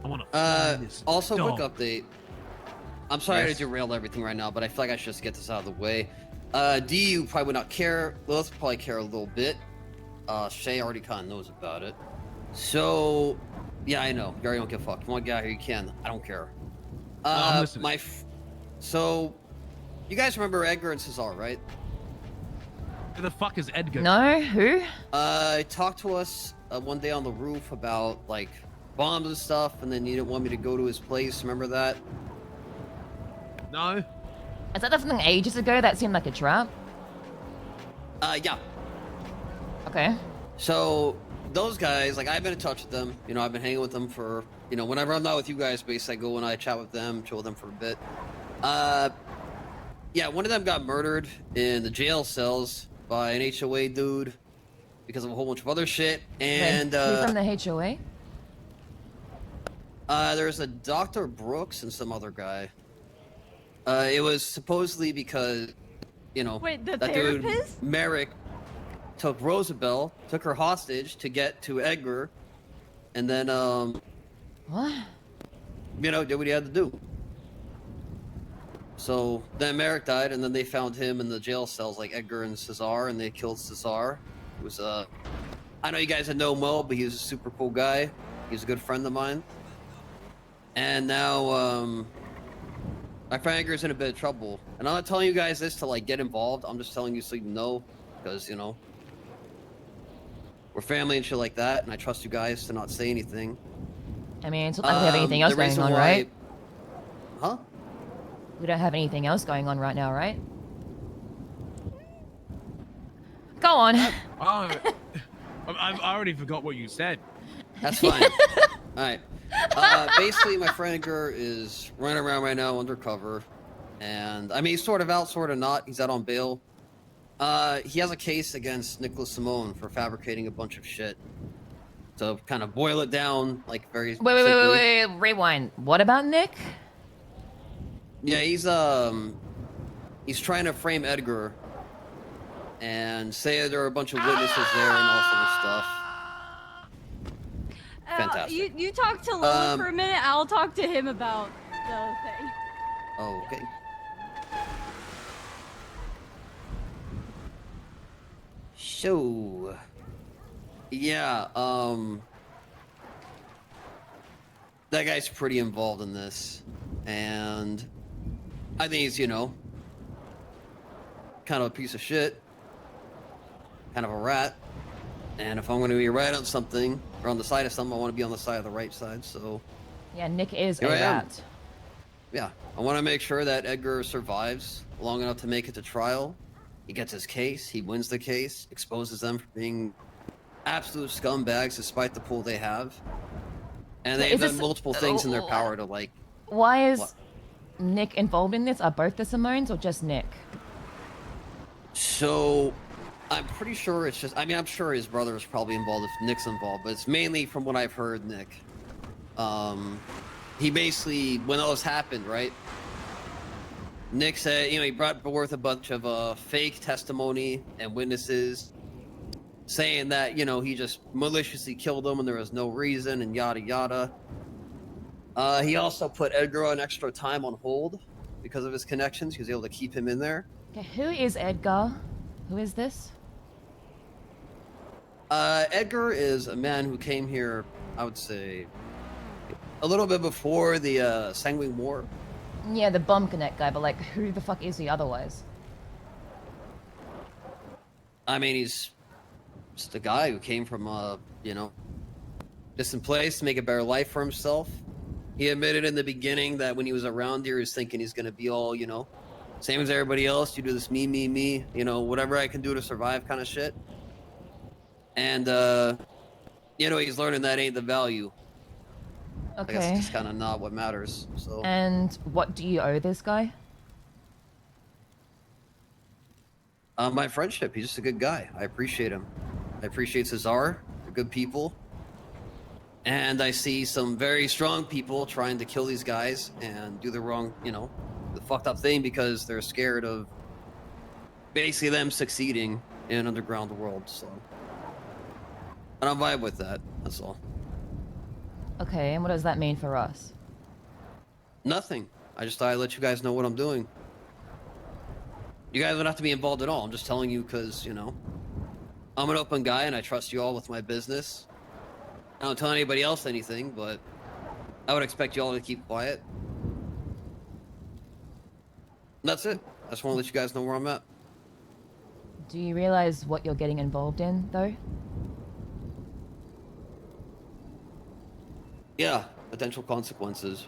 I want to find this Also, dog. quick update. I'm sorry Yes. to derail everything right now, but I feel like I should just get this out of the way. DU probably would not care. Lilith would probably care a little bit. Shay already kind of knows about it. So, yeah, I know. You already don't give a fuck. If you want to get out here, you can. I don't care. I'm listening. So, you guys remember Edgar and Cesar, right? Who the fuck is Edgar? No, who? He talked to us one day on the roof about, like, bombs and stuff, and then you didn't want me to go to his place. Remember that? No. Is that something ages ago that seemed like a trap? Yeah. Okay. So, those guys, like, I've been in touch with them. You know, I've been hanging with them for, you know, whenever I'm not with you guys, basically, I go and I chat with them, chill with them for a bit. Yeah, one of them got murdered in the jail cells by an HOA dude because of a whole bunch of other shit. And, who from the HOA? There's a Dr. Brooks and some other guy. It was supposedly because, you know, Wait, the that therapist? dude, Merrick, took Rosabelle, took her hostage to get to Edgar, and then, What? you know, did what he had to do. So then Merrick died, and then they found him in the jail cells, like Edgar and Cesar, and they killed Cesar. It was, I know you guys had know Mo, but he was a super cool guy. He's a good friend of mine. And now, my friend Edgar's in a bit of trouble. And I'm not telling you guys this to, like, get involved. I'm just telling you so you know, because, you know, we're family and shit like that, and I trust you guys to not say anything. I mean, it's not like we have anything else going on, right? Huh? We don't have anything else going on right now, right? Go on. Oh, I already forgot what you said. That's fine. Alright. Basically, my friend Edgar is running around right now undercover. And, I mean, he's sort of out, sort of not. He's out on bail. He has a case against Nicholas Simone for fabricating a bunch of shit. To kind of boil it down, like, very Wait, rewind. What about Nick? Yeah, he's trying to frame Edgar and say that there are a bunch of witnesses there and all sort of stuff. Fantastic. You talk to Lilith for a minute. I'll talk to him about the thing. Okay. So, yeah, that guy's pretty involved in this, and I think he's, you know, kind of a piece of shit, kind of a rat, and if I'm going to be right on something, or on the side of something, I want to be on the side of the right side, so... Yeah, Nick is Here a I am. rat. Yeah, I want to make sure that Edgar survives long enough to make it to trial. He gets his case, he wins the case, exposes them for being absolute scumbags despite the pull they have. And they've done multiple things in their power to, like... Why is What? Nick involved in this? Are both the Simones or just Nick? So, I'm pretty sure it's just... I mean, I'm sure his brother is probably involved if Nick's involved, but it's mainly from what I've heard, Nick. He basically, when all this happened, right? Nick said, you know, he brought forth a bunch of fake testimony and witnesses saying that, you know, he just maliciously killed them and there was no reason and yada yada. He also put Edgar on extra time on hold because of his connections. He was able to keep him in there. Okay, who is Edgar? Who is this? Edgar is a man who came here, I would say, a little bit before the Sanguine War. Yeah, the bomb connect guy, but like, who the fuck is he otherwise? I mean, he's just a guy who came from you know, distant place to make a better life for himself. He admitted in the beginning that when he was around here, he was thinking he's gonna be all, you know, same as everybody else. You do this me, you know, whatever I can do to survive kind of shit. And, you know, he's learning that ain't the value. I guess Okay. it's kind of not what matters, so. And what do you owe this guy? My friendship. He's just a good guy. I appreciate him. I appreciate Cesar. They're good people. And I see some very strong people trying to kill these guys and do the wrong, you know, the fucked up thing because they're scared of basically them succeeding in an underground world, so. And I vibe with that, that's all. Okay, and what does that mean for us? Nothing. I just thought I'd let you guys know what I'm doing. You guys don't have to be involved at all. I'm just telling you because, you know, I'm an open guy and I trust you all with my business. I don't tell anybody else anything, but I would expect you all to keep quiet. That's it. I just want to let you guys know where I'm at. Do you realize what you're getting involved in, though? Yeah, potential consequences.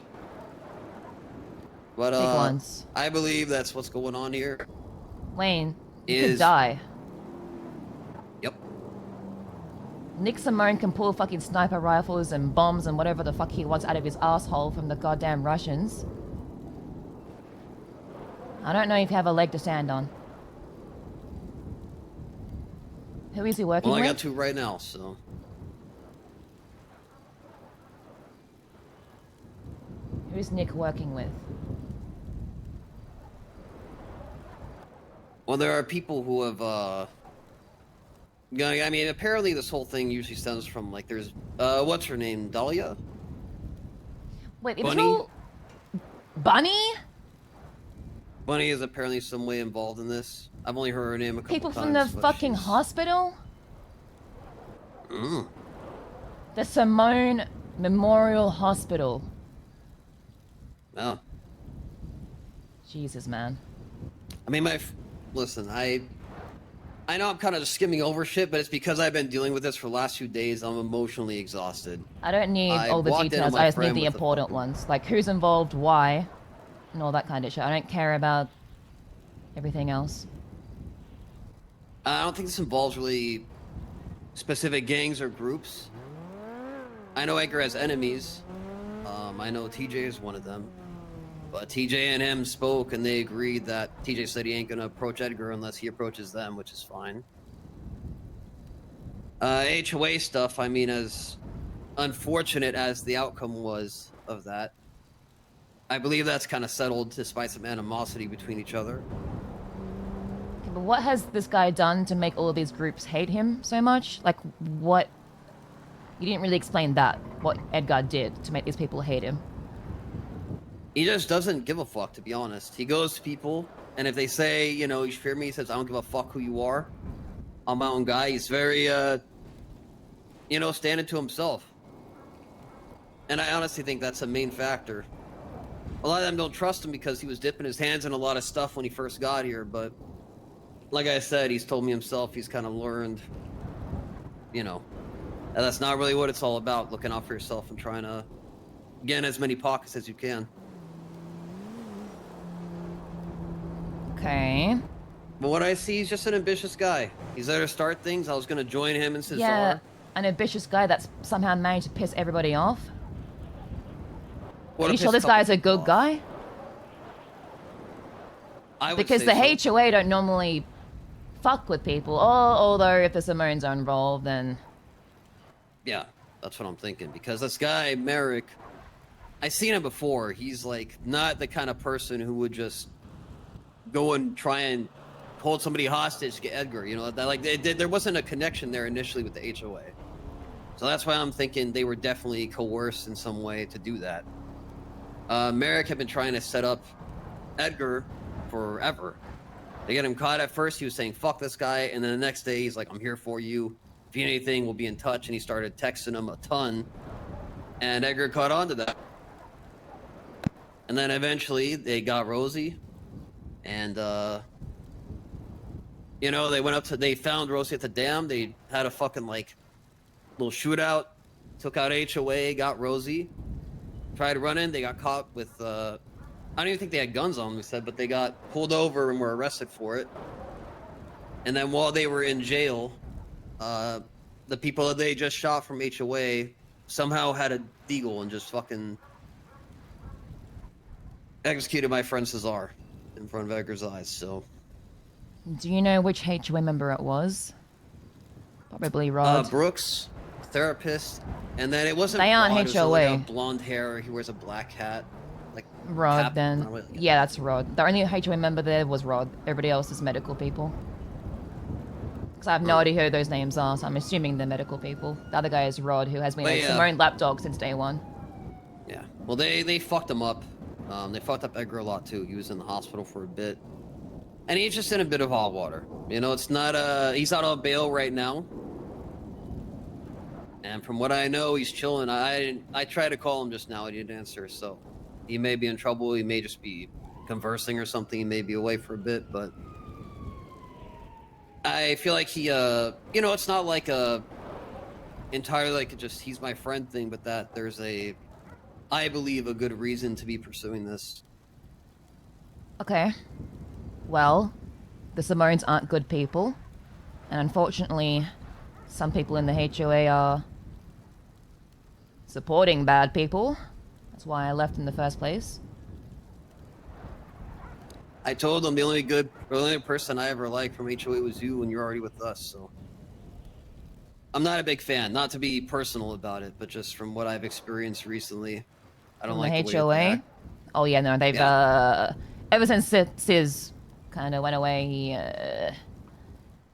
But, Big ones. I believe that's what's going on here. Wayne, you could die. Yep. Nick Simone can pull fucking sniper rifles and bombs and whatever the fuck he wants out of his asshole from the goddamn Russians. I don't know if you have a leg to stand on. Who is he working Well, I with? got two right now, so. Who's Nick working with? Well, there are people who have, I mean, apparently this whole thing usually stems from, like, there's, what's her name? Dahlia? Wait, Bunny? all... Bunny? Bunny is apparently some way involved in this. I've only heard her name a couple People times. from the but fucking she's- hospital? Mm. The Simone Memorial Hospital. Oh. Jesus, man. I mean, listen, I know I'm kind of just skimming over shit, but it's because I've been dealing with this for the last few days. I'm emotionally exhausted. I don't need I all the walked in on details, my I just need friend the with a important fucking- ones. Like who's involved, why, and all that kind of shit. I don't care about everything else. I don't think this involves really specific gangs or groups. I know Edgar has enemies. I know TJ is one of them. But TJ and him spoke, and they agreed that TJ said he ain't gonna approach Edgar unless he approaches them, which is fine. HOA stuff, I mean, as unfortunate as the outcome was of that, I believe that's kind of settled despite some animosity between each other. Okay, but what has this guy done to make all of these groups hate him so much? Like, what? You didn't really explain that, what Edgar did to make these people hate him. He just doesn't give a fuck, to be honest. He goes to people, and if they say, you know, you fear me, he says, I don't give a fuck who you are. I'm my own guy. He's very, you know, standing to himself. And I honestly think that's a main factor. A lot of them don't trust him because he was dipping his hands in a lot of stuff when he first got here, but like I said, he's told me himself he's kind of learned, you know, that that's not really what it's all about, looking out for yourself and trying to get in as many pockets as you can. Okay. But what I see, he's just an ambitious guy. He's there to start things. I was going to join him in Cesar. Yeah, an ambitious guy that's somehow managed to piss everybody off. Are you sure this guy's a good guy? Because the HOA don't normally fuck with people. Although if the Simones are involved, then... Yeah, that's what I'm thinking. Because this guy, Merrick, I've seen him before. He's, like, not the kind of person who would just go and try and hold somebody hostage to get Edgar. You know, that, like, there wasn't a connection there initially with the HOA. So that's why I'm thinking they were definitely coerced in some way to do that. Merrick had been trying to set up Edgar forever. They get him caught at first. He was saying, fuck this guy. And then the next day, he's like, I'm here for you. If you need anything, we'll be in touch. And he started texting him a ton. And Edgar caught on to that. And then eventually, they got Rosie. And, you know, they found Rosie at the dam. They had a fucking, like, little shootout. Took out HOA, got Rosie. Tried running. They got caught with, I don't even think they had guns on them, we said, but they got pulled over and were arrested for it. And then while they were in jail, the people that they just shot from HOA somehow had a deagle and just fucking executed my friend Cesar in front of Edgar's eyes, so. Do you know which HOA member it was? Probably Rod. Brooks, therapist, and then it wasn't They aren't Rod, it was HOA. like a blonde hair, he wears a black hat. Like Rod, cap- then. no, wait, Yeah, that's Rod. The only HOA member there was Rod. Everybody else is medical people. Because I have no idea who those names are, so I'm assuming they're medical people. The other guy is Rod, who has been a Simone lapdog since day one. Yeah. Well, they fucked him up. They fucked up Edgar a lot too. He was in the hospital for a bit, and he's just in a bit of hot water. You know, it's not he's out on bail right now, and from what I know, he's chilling. I tried to call him just now. He didn't answer, so he may be in trouble. He may just be conversing or something. He may be away for a bit, but I feel like he, you know, it's not like a entirely like just he's my friend thing, but that there's I believe, a good reason to be pursuing this. Okay. Well, the Simones aren't good people, and unfortunately, some people in the HOA are supporting bad people. That's why I left in the first place. I told them the only person I ever liked from HOA was you when you're already with us, so. I'm not a big fan, not to be personal about it, but just from what I've experienced recently, I don't like the HOA? way they act. Oh yeah, no, they've, ever since Sis kind of went away,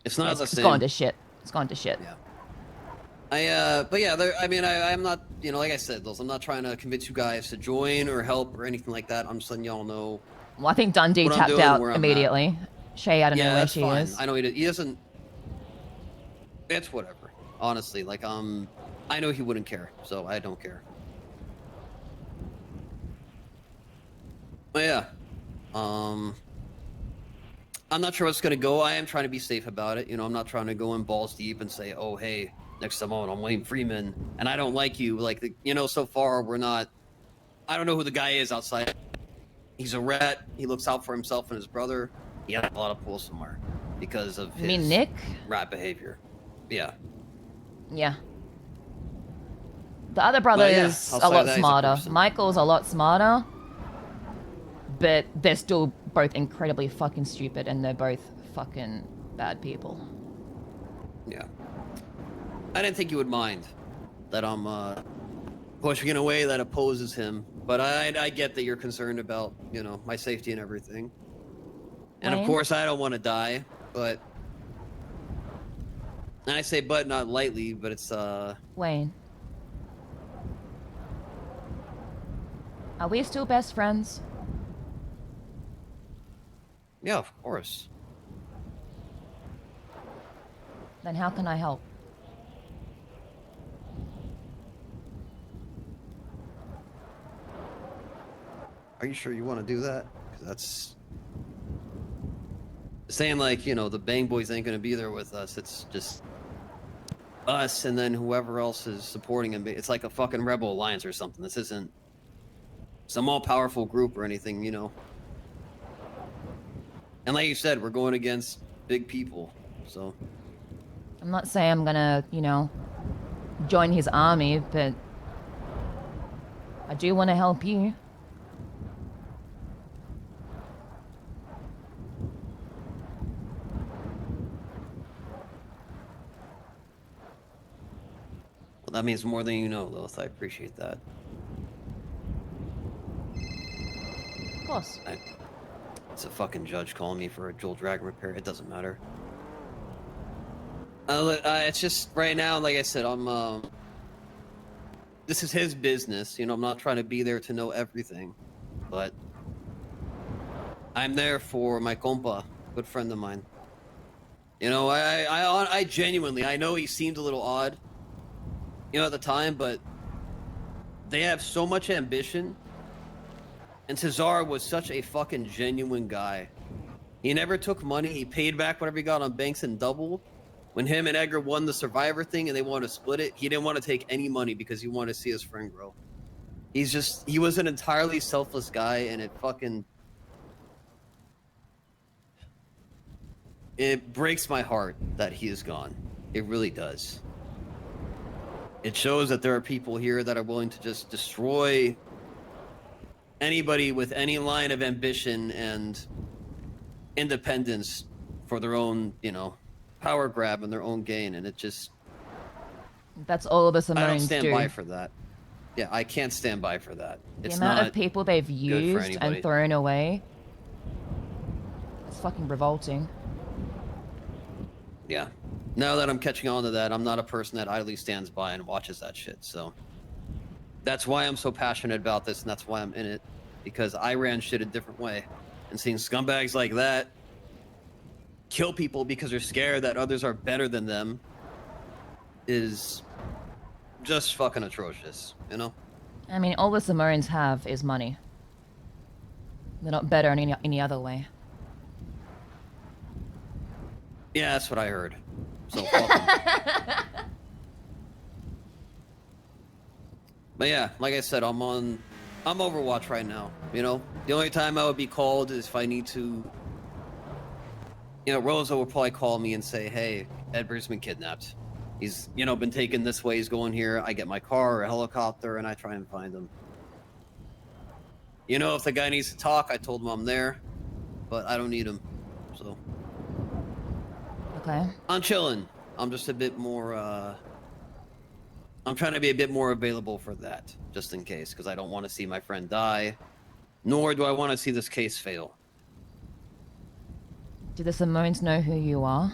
It's not the same. It's gone to shit. It's gone to shit. Yeah. But yeah, I mean, I'm not, you know, like I said, I'm not trying to convince you guys to join or help or anything like that. I'm just letting y'all know. Well, I think Dundee what I'm tapped doing, out where I'm immediately. Shay, I don't know where that's she fine. is. I know he doesn't. It's whatever. Honestly, like, I know he wouldn't care, so I don't care. But yeah, I'm not sure what's gonna go. I am trying to be safe about it. You know, I'm not trying to go in balls deep and say, oh, hey, next time on, I'm Wayne Freeman, and I don't like you. Like, you know, so far we're not. I don't know who the guy is outside. He's a rat. He looks out for himself and his brother. He had a lot of pull somewhere because of his Nick? rat behavior. Yeah. Yeah. The other brother is a lot smarter. Michael's a lot smarter. But they're still both incredibly fucking stupid, and they're both fucking bad people. Yeah. I didn't think you would mind that I'm pushing in a way that opposes him, but I get that you're concerned about, you know, my safety and everything. And of course, I don't want to die, but... And I say but not lightly, but it's, Wayne. Are we still best friends? Yeah, of course. Then how can I help? Are you sure you want to do that? 'Cause that's... Saying, like, you know, the Bang Boys ain't going to be there with us. It's just us and then whoever else is supporting him. It's like a fucking rebel alliance or something. This isn't some all-powerful group or anything, you know. And like you said, we're going against big people, so... I'm not saying I'm gonna, you know, join his army, but I do want to help you. Well, that means more than you know, Lilith. I appreciate that. Of course. It's a fucking judge calling me for a Jewel Dragon repair. It doesn't matter. It's just right now, like I said, I'm this is his business. You know, I'm not trying to be there to know everything, but I'm there for my compa, good friend of mine. You know, I genuinely, I know he seemed a little odd, you know, at the time, but they have so much ambition. And Cesar was such a fucking genuine guy. He never took money. He paid back whatever he got on banks in double. When him and Edgar won the Survivor thing and they wanted to split it, he didn't want to take any money because he wanted to see his friend grow. He was an entirely selfless guy, and it breaks my heart that he is gone. It really does. It shows that there are people here that are willing to just destroy anybody with any line of ambition and independence for their own, you know, power grab and their own gain, and it just... That's all of the Simones do. I don't stand by for that. Yeah, I can't stand by for that. The amount of people they've used and thrown away, it's fucking revolting. Yeah. now that I'm catching on to that, I'm not a person that idly stands by and watches that shit. So that's why I'm so passionate about this, and that's why I'm in it, because I ran shit a different way, and seeing scumbags like that kill people because they're scared that others are better than them is just fucking atrocious, you know? I mean, all the Samoans have is money. They're not better in any other way. Yeah, that's what I heard. So fuck 'em. But yeah, like I said, I'm Overwatch right now, you know? The only time I would be called is if I need to, you know, Rosa will probably call me and say, hey, Edgar's been kidnapped. He's, you know, been taken this way, he's going here. I get my car or a helicopter and I try and find him. You know, if the guy needs to talk, I told him I'm there, but I don't need him, so. Okay. I'm chilling. I'm just a bit more, I'm trying to be a bit more available for that, just in case, because I don't want to see my friend die, nor do I want to see this case fail. Do the Samoans know who you are?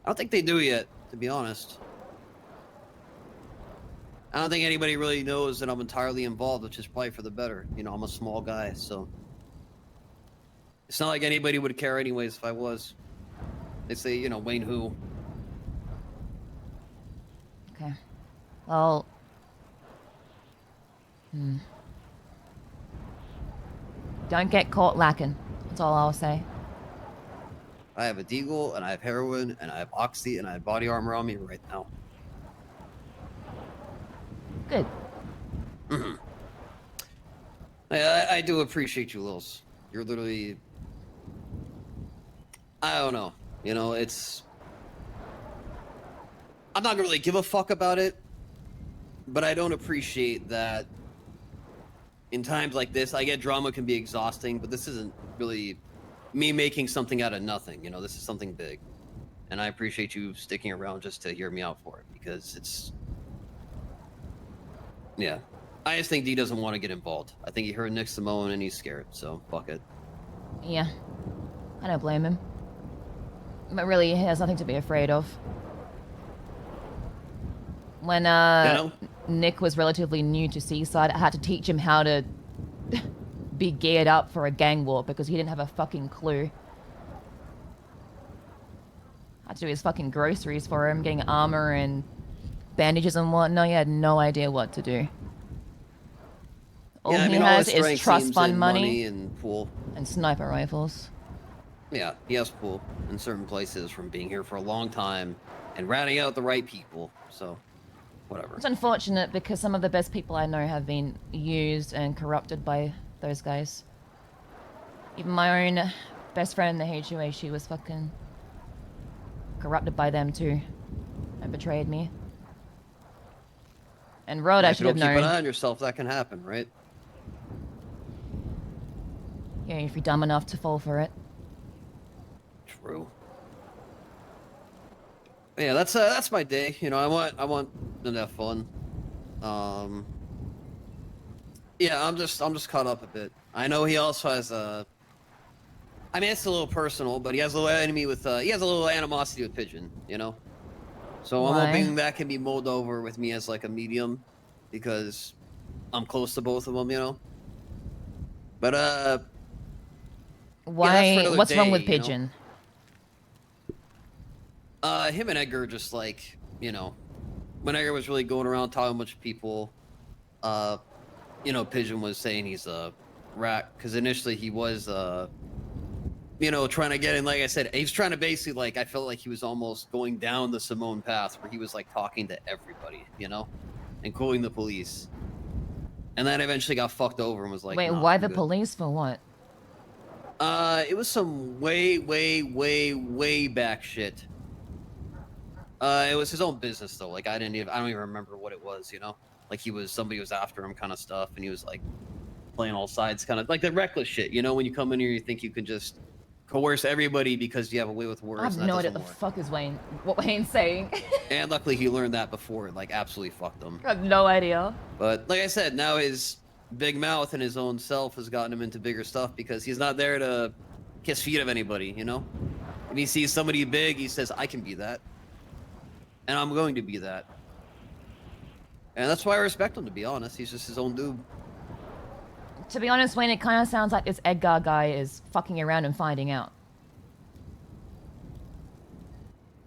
I don't think they do yet, to be honest. I don't think anybody really knows that I'm entirely involved, which is probably for the better. You know, I'm a small guy, so... It's not like anybody would care anyways if I was. They say, you know, Wayne who? Okay. Well... Don't get caught lacking. That's all I'll say. I have a deagle, and I have heroin, and I have oxy, and I have body armor on me right now. Good. I do appreciate you, Lils. You're literally... I don't know. You know, it's... I'm not gonna really give a fuck about it, but I don't appreciate that in times like this. I get drama can be exhausting, but this isn't really me making something out of nothing. You know, this is something big. And I appreciate you sticking around just to hear me out for it, because it's... Yeah. I just think D doesn't want to get involved. I think he heard Nick Samoan and he's scared, so fuck it. Yeah. I don't blame him. But really, he has nothing to be afraid of. When, Nick was relatively new to Seaside, I had to teach him how to be geared up for a gang war because he didn't have a fucking clue. I had to do his fucking groceries for him, getting armor and bandages and whatnot. He had no idea what to do. All yeah, I he mean, all has his is strength trust seems fund in money and pool. and sniper rifles. Yeah, he has pool in certain places from being here for a long time and ratting out the right people, so whatever. It's unfortunate because some of the best people I know have been used and corrupted by those guys. Even my own best friend in the HOA, she was fucking corrupted by them too and betrayed me. And Rod, Yeah, I if should you have don't keep an known. eye on yourself, that can happen, right? Yeah, if you're dumb enough to fall for it. True. Yeah, that's my day. You know, I want them to have fun. Yeah, I'm just caught up a bit. I know he also has a... I mean, it's a little personal, but he has a little enemy with, he has a little animosity with Pigeon, you know? So Why? I'm hoping that can be mulled over with me as like a medium, because I'm close to both of them, you know? But, Why? another What's wrong day, with you know? Pigeon? Him and Edgar just like, you know, when Edgar was really going around talking to a bunch of people, you know, Pigeon was saying he's a rat, because initially he was, you know, trying to get in, like I said, he was trying to basically, like, I felt like he was almost going down the Simone path where he was, like, talking to everybody, you know, including the police. And then eventually got fucked over and was like, Wait, nah, why I'm the good. police for what? It was some way back shit. It was his own business though. Like I don't even remember what it was, you know? Like somebody was after him kind of stuff, and he was like playing all sides, kind of like the reckless shit, you know, when you come in here you think you can just coerce everybody because you have a way with words. I have and that no idea doesn't what the work. fuck is what Wayne's saying. And luckily he learned that before it like absolutely fucked him. I have no idea. But like I said, now his big mouth and his own self has gotten him into bigger stuff because he's not there to kiss feet of anybody, you know? If he sees somebody big, he says, I can be that. And I'm going to be that. And that's why I respect him, to be honest. He's just his own dude. To be honest, Wayne, it kind of sounds like this Edgar guy is fucking around and finding out.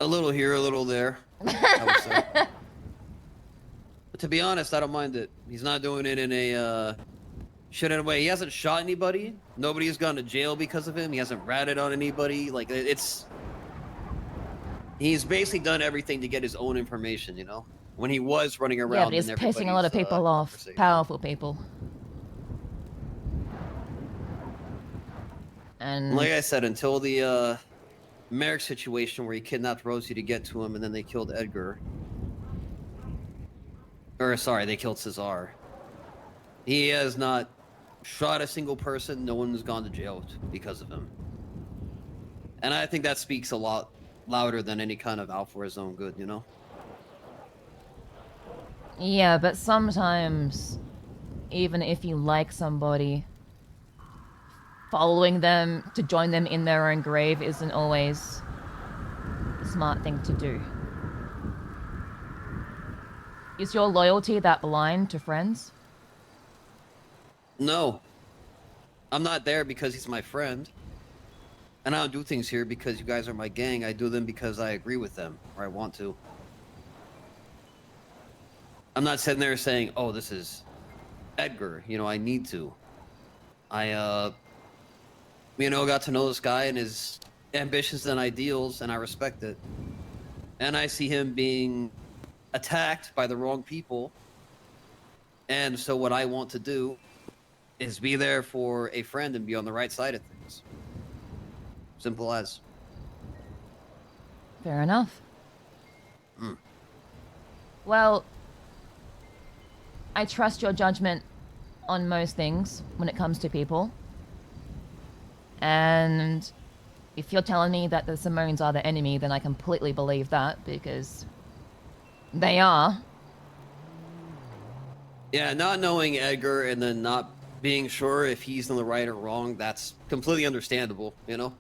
A little here, a little there, I would say. But to be honest, I don't mind it. He's not doing it in a shit in a way. He hasn't shot anybody. Nobody has gone to jail because of him. He hasn't ratted on anybody. Like, it's... He's basically done everything to get his own information, you know? When he was running around, Yeah, but he's pissing a lot of people off. Powerful people. And like I said, until the Merrick situation where he kidnapped Rosie to get to him and then they killed Edgar. Or, sorry, they killed Cesar. He has not shot a single person. No one's gone to jail because of him. And I think that speaks a lot louder than any kind of out for his own good, you know? yeah, but sometimes, even if you like somebody, following them to join them in their own grave isn't always a smart thing to do. Is your loyalty that blind to friends? No. I'm not there because he's my friend. And I don't do things here because you guys are my gang. I do them because I agree with them, or I want to. I'm not sitting there saying, oh, this is Edgar. You know, I need to. I, you know, got to know this guy and his ambitions and ideals, and I respect it. And I see him being attacked by the wrong people. And so what I want to do is be there for a friend and be on the right side of things. Simple as. Fair enough. Well, I trust your judgment on most things when it comes to people. And if you're telling me that the Simones are the enemy, then I completely believe that, because they are. Yeah, not knowing Edgar and then not being sure if he's in the right or wrong, that's completely understandable, you know?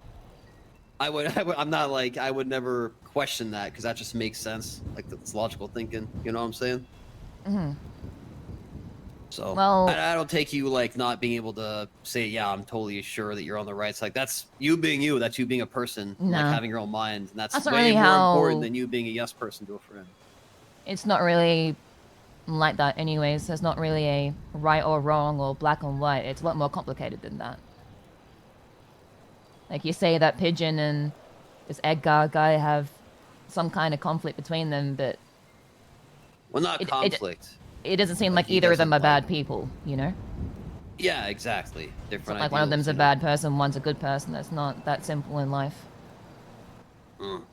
I'm not like, I would never question that, because that just makes sense. Like, it's logical thinking, you know what I'm saying? Mm-hmm. So, well, I don't take you, like, not being able to say, yeah, I'm totally sure that you're on the right side. That's you being you. That's you being a person, like, having your own mind. And that's not way really more how... important than you being a yes person to a friend. It's not really like that anyways. There's not really a right or wrong or black and white. It's a lot more complicated than that. Like, you say that Pigeon and this Edgar guy have some kind of conflict between them, but... Well, not conflict. It doesn't seem like either of them are bad people, you know? Yeah, exactly. Different It's not like one of them's a bad person, one's a good person. That's not that simple in life. Well,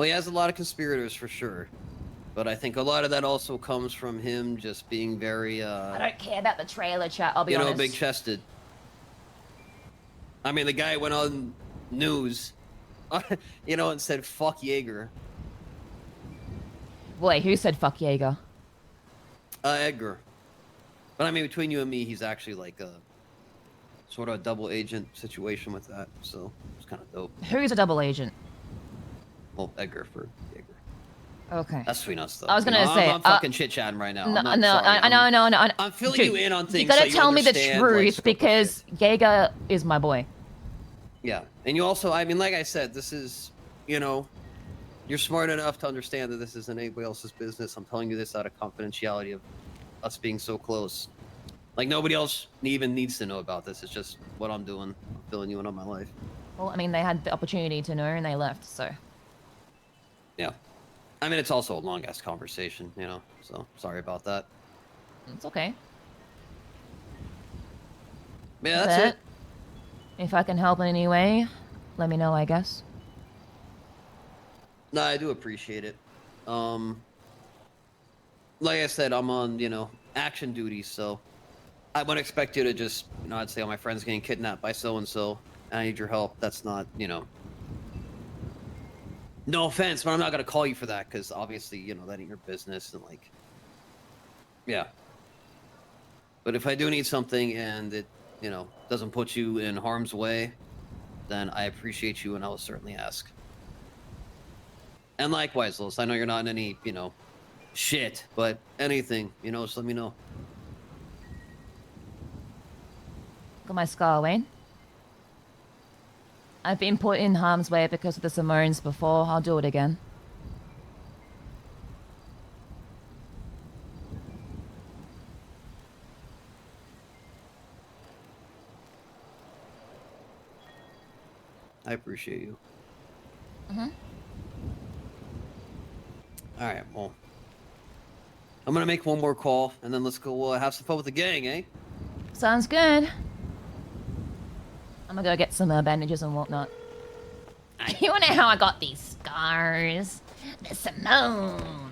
he has a lot of conspirators for sure. But I think a lot of that also comes from him just being very, I don't care about the trailer chat, I'll be honest. You know, big-chested. I mean, the guy went on news, you know, and said, fuck Jaeger. Wait, who said fuck Jaeger? Edgar. But I mean, between you and me, he's actually like a sort of a double agent situation with that. So it's kind of dope. Who's a double agent? Well, Edgar for Jaeger. Okay. That's between us, though. I was gonna say, I'm fucking chit-chatting right now. No, I'm no. I'm filling Dude, you in on things. You gotta so tell me the understand, truth, like, because Jaeger is my boy. Yeah, and you also, I mean, like I said, this is, you know, you're smart enough to understand that this isn't anybody else's business. I'm telling you this out of confidentiality of us being so close. Like, nobody else even needs to know about this. It's just what I'm doing. I'm filling you in on my life. Well, I mean, they had the opportunity to know and they left, so. Yeah. I mean, it's also a long-ass conversation, you know, so sorry about that. It's okay. Yeah, that's it. If I can help in any way, let me know, I guess. No, I do appreciate it. Like I said, I'm on, you know, action duty, so I wouldn't expect you to just, you know, I'd say, oh, my friend's getting kidnapped by so-and-so, and I need your help. That's not, you know... No offense, but I'm not going to call you for that, because obviously, you know, that ain't your business, and, like... Yeah. But if I do need something, and it, you know, doesn't put you in harm's way, then I appreciate you and I will certainly ask. And likewise, Lilith, I know you're not in any, you know, shit, but anything, you know, just let me know. Got my scar, Wayne. I've been put in harm's way because of the Simones before. I'll do it again. I appreciate you. Mm-hmm. Alright, well. I'm gonna make one more call, and then let's go have some fun with the gang, eh? Sounds good. I'm gonna go get some bandages and whatnot. You wanna know how I got these scars? The Simone.